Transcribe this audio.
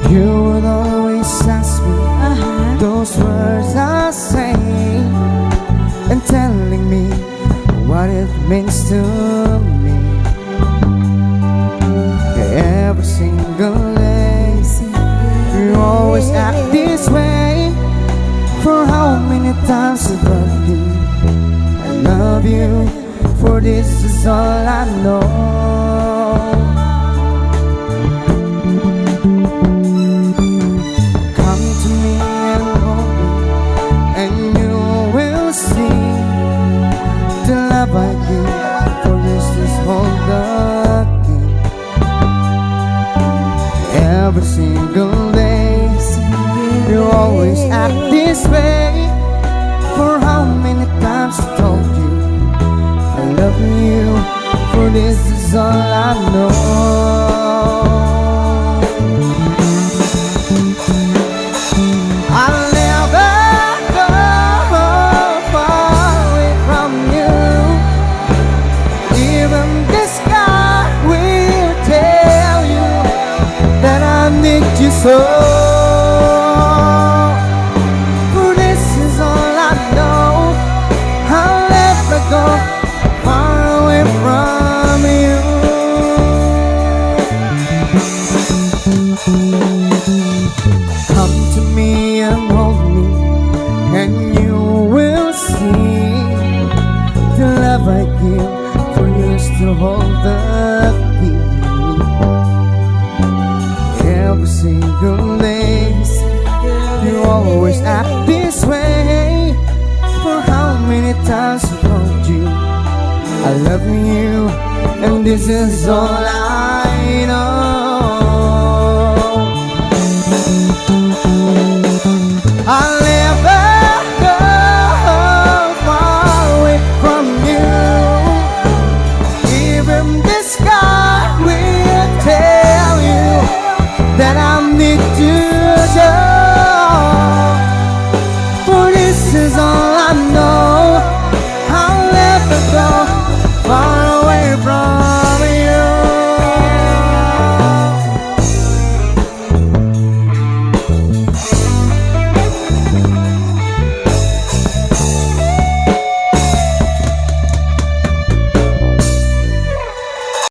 You would always ask me those words I say, and telling me what it means to me. Every single day, you always act this way. For how many times I love you, I love you, for this is all I know. Come to me and hold me, and you will see the love I give, for this is all the key. Every single day, you always act this way. For how many times I told you I love you, for this is all I know. I'll never go far away from you. Even the sky will tell you that I need you so. For this is all I know. I'll never go far away from you. Come to me and hold me, and you will see the love I give, for you still hold the key. Every single day, you always act this way. For how many times I told you I love you, and this is all I